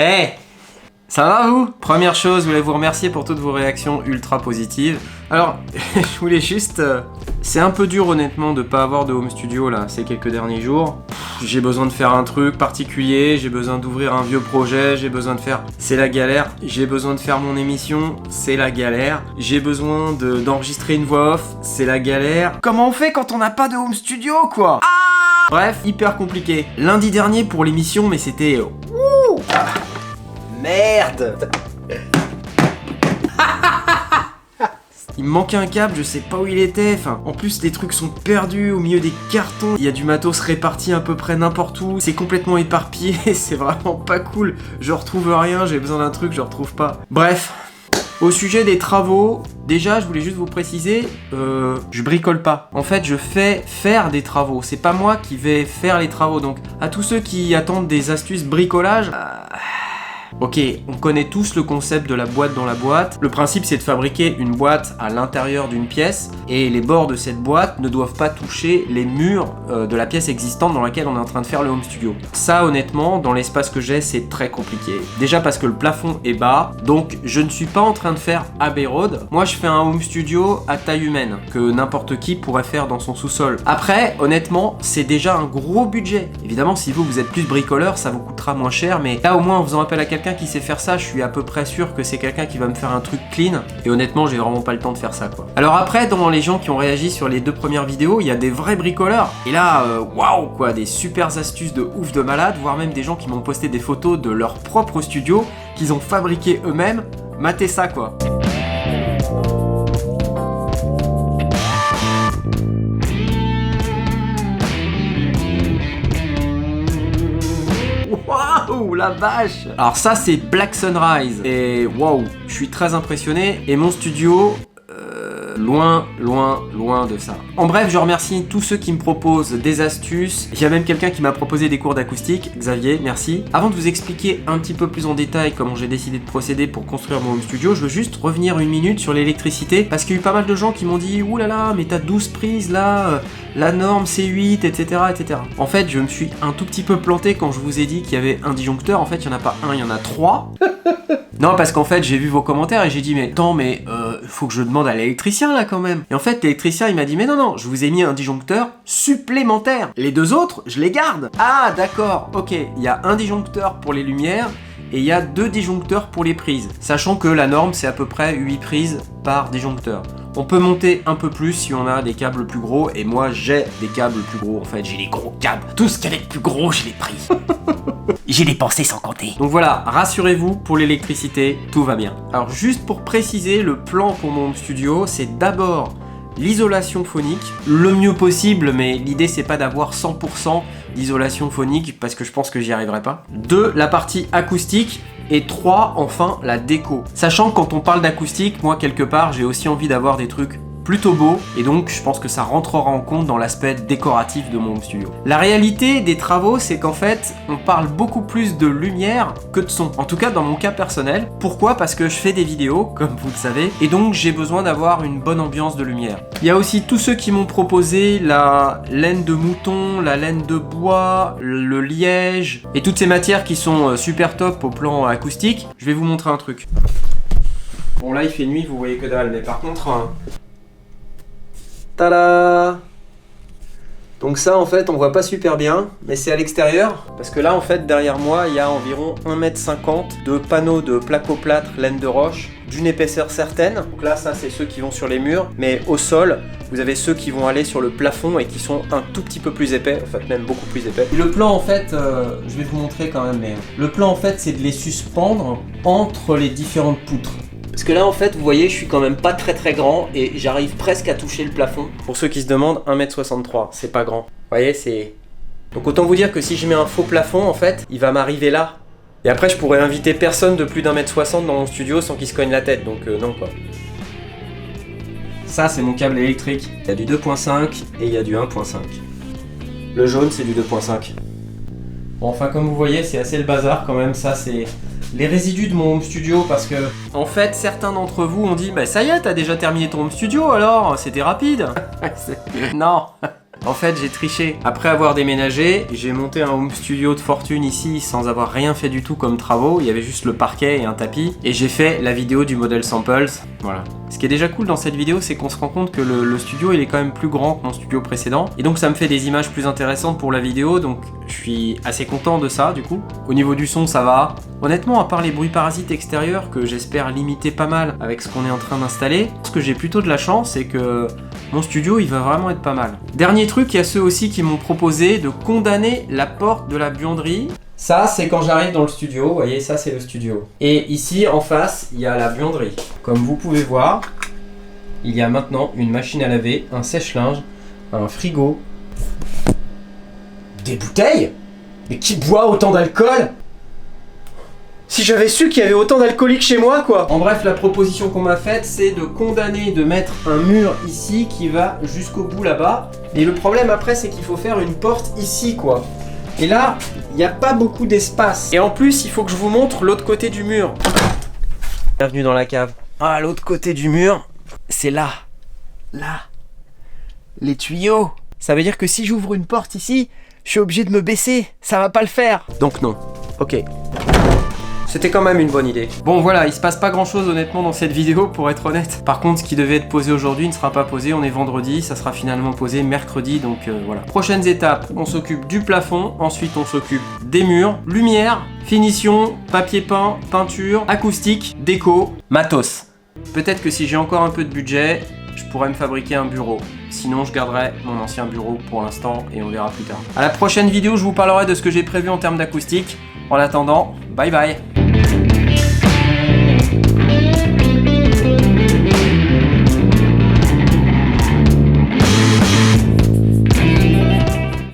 Hey, ça va vous? Première chose, je voulais vous remercier pour toutes vos réactions ultra positives. Alors, je voulais juste... c'est un peu dur honnêtement de pas avoir de home studio là, ces quelques derniers jours. J'ai besoin de faire un truc particulier, j'ai besoin d'ouvrir un vieux projet, j'ai besoin de faire... C'est la galère. J'ai besoin de faire mon émission, c'est la galère. J'ai besoin d'enregistrer une voix off, c'est la galère. Comment on fait quand on n'a pas de home studio quoi? Bref, hyper compliqué. Lundi dernier pour l'émission, mais c'était... Merde. Il me manquait un câble, je sais pas où il était, enfin, en plus les trucs sont perdus au milieu des cartons, il y a du matos réparti à peu près n'importe où, c'est complètement éparpillé, c'est vraiment pas cool, je retrouve rien, j'ai besoin d'un truc, je retrouve pas. Bref, au sujet des travaux, déjà je voulais juste vous préciser, je bricole pas. En fait je fais faire des travaux, c'est pas moi qui vais faire les travaux, donc à tous ceux qui attendent des astuces bricolage... Ok, on connaît tous le concept de la boîte dans la boîte. Le principe c'est de fabriquer une boîte à l'intérieur d'une pièce et les bords de cette boîte ne doivent pas toucher les murs de la pièce existante dans laquelle on est en train de faire le home studio. Ça honnêtement, dans l'espace que j'ai, c'est très compliqué. Déjà parce que le plafond est bas, donc je ne suis pas en train de faire Abbey Road. Moi je fais un home studio à taille humaine que n'importe qui pourrait faire dans son sous-sol. Après, honnêtement, c'est déjà un gros budget. Évidemment, si vous êtes plus bricoleur, ça vous coûtera moins cher, mais là au moins en faisant appel à quelqu'un qui sait faire ça, je suis à peu près sûr que c'est quelqu'un qui va me faire un truc clean et honnêtement j'ai vraiment pas le temps de faire ça quoi. Alors après, dans les gens qui ont réagi sur les 2 premières vidéos, il y a des vrais bricoleurs et là waouh quoi, des super astuces de ouf de malade, voire même des gens qui m'ont posté des photos de leur propre studio qu'ils ont fabriqué eux-mêmes. Matez ça quoi. Waouh, la vache! Alors ça c'est Black Sunrise et waouh, je suis très impressionné et mon studio loin de ça. En bref, je remercie tous ceux qui me proposent des astuces. Il y a même quelqu'un qui m'a proposé des cours d'acoustique, Xavier, merci. Avant de vous expliquer un petit peu plus en détail comment j'ai décidé de procéder pour construire mon home studio, je veux juste revenir une minute sur l'électricité parce qu'il y a eu pas mal de gens qui m'ont dit ouh là là, mais t'as 12 prises là, la norme c'est 8, etc., etc. En fait, je me suis un tout petit peu planté quand je vous ai dit qu'il y avait un disjoncteur. En fait, il n'y en a pas un, il y en a 3. Non, parce qu'en fait, j'ai vu vos commentaires et j'ai dit, mais attends, mais faut que je demande à l'électricien là quand même. Et en fait, l'électricien il m'a dit, mais non, je vous ai mis un disjoncteur supplémentaire. Les 2 autres, je les garde. Ah, d'accord, ok. Il y a un disjoncteur pour les lumières et il y a 2 disjoncteurs pour les prises. Sachant que la norme, c'est à peu près 8 prises par disjoncteur. On peut monter un peu plus si on a des câbles plus gros, et moi j'ai des câbles plus gros, en fait j'ai les gros câbles. Tout ce qu'il y avait de plus gros, je l'ai pris. J'ai dépensé sans compter. Donc voilà, rassurez-vous, pour l'électricité, tout va bien. Alors juste pour préciser, le plan pour mon home studio, c'est d'abord l'isolation phonique, le mieux possible, mais l'idée c'est pas d'avoir 100% d'isolation phonique, parce que je pense que j'y arriverai pas. 2, la partie acoustique. Et 3, enfin, la déco. Sachant que quand on parle d'acoustique, moi, quelque part, j'ai aussi envie d'avoir des trucs plutôt beaux, et donc je pense que ça rentrera en compte dans l'aspect décoratif de mon home studio. La réalité des travaux, c'est qu'en fait, on parle beaucoup plus de lumière que de son. En tout cas, dans mon cas personnel. Pourquoi? Parce que je fais des vidéos, comme vous le savez, et donc j'ai besoin d'avoir une bonne ambiance de lumière. Il y a aussi tous ceux qui m'ont proposé la laine de mouton, la laine de bois, le liège, et toutes ces matières qui sont super top au plan acoustique. Je vais vous montrer un truc. Bon là il fait nuit, vous voyez que dalle, mais par contre... Tada! Donc ça en fait on voit pas super bien, mais c'est à l'extérieur, parce que là en fait derrière moi il y a environ 1,50 m de panneaux de placo-plâtre laine de roche, d'une épaisseur certaine. Donc là ça c'est ceux qui vont sur les murs, mais au sol vous avez ceux qui vont aller sur le plafond et qui sont un tout petit peu plus épais, en fait même beaucoup plus épais. Le plan en fait, je vais vous montrer quand même, mais le plan en fait c'est de les suspendre entre les différentes poutres. Parce que là en fait vous voyez je suis quand même pas très grand et j'arrive presque à toucher le plafond. Pour ceux qui se demandent, 1,63 m, c'est pas grand. Vous voyez c'est... Donc autant vous dire que si je mets un faux plafond en fait, il va m'arriver là. Et après je pourrais inviter personne de plus d'1,60 m dans mon studio sans qu'il se cogne la tête, donc non quoi. Ça c'est mon câble électrique. Il y a du 2.5 et il y a du 1.5. Le jaune c'est du 2.5. Bon, enfin comme vous voyez c'est assez le bazar quand même, ça c'est... les résidus de mon home studio, parce que en fait certains d'entre vous ont dit bah ça y est t'as déjà terminé ton home studio alors, c'était rapide. Non, En fait, j'ai triché. Après avoir déménagé, j'ai monté un home studio de fortune ici sans avoir rien fait du tout comme travaux. Il y avait juste le parquet et un tapis. Et j'ai fait la vidéo du modèle Samples. Voilà. Ce qui est déjà cool dans cette vidéo, c'est qu'on se rend compte que le studio, il est quand même plus grand que mon studio précédent. Et donc, ça me fait des images plus intéressantes pour la vidéo. Donc, je suis assez content de ça, du coup. Au niveau du son, ça va. Honnêtement, à part les bruits parasites extérieurs que j'espère limiter pas mal avec ce qu'on est en train d'installer, ce que j'ai plutôt de la chance, c'est que mon studio, il va vraiment être pas mal. Dernier truc, il y a ceux aussi qui m'ont proposé de condamner la porte de la buanderie. Ça, c'est quand j'arrive dans le studio. Vous voyez, ça, c'est le studio. Et ici, en face, il y a la buanderie. Comme vous pouvez voir, il y a maintenant une machine à laver, un sèche-linge, un frigo. Des bouteilles? Mais qui boit autant d'alcool? Si j'avais su qu'il y avait autant d'alcooliques chez moi, quoi. En bref, la proposition qu'on m'a faite, c'est de condamner, de mettre un mur ici qui va jusqu'au bout là-bas. Et le problème après, c'est qu'il faut faire une porte ici, quoi. Et là, il n'y a pas beaucoup d'espace. Et en plus, il faut que je vous montre l'autre côté du mur. Bienvenue dans la cave. Ah, l'autre côté du mur, c'est là. Là. Les tuyaux. Ça veut dire que si j'ouvre une porte ici, je suis obligé de me baisser. Ça va pas le faire. Donc non. Ok. C'était quand même une bonne idée. Bon voilà, il se passe pas grand chose honnêtement dans cette vidéo pour être honnête. Par contre, ce qui devait être posé aujourd'hui ne sera pas posé, on est vendredi, ça sera finalement posé mercredi, donc voilà. Prochaines étapes, on s'occupe du plafond, ensuite on s'occupe des murs, lumière, finition, papier peint, peinture, acoustique, déco, matos. Peut-être que si j'ai encore un peu de budget, je pourrais me fabriquer un bureau. Sinon, je garderai mon ancien bureau pour l'instant et on verra plus tard. À la prochaine vidéo, je vous parlerai de ce que j'ai prévu en termes d'acoustique. En attendant, bye bye.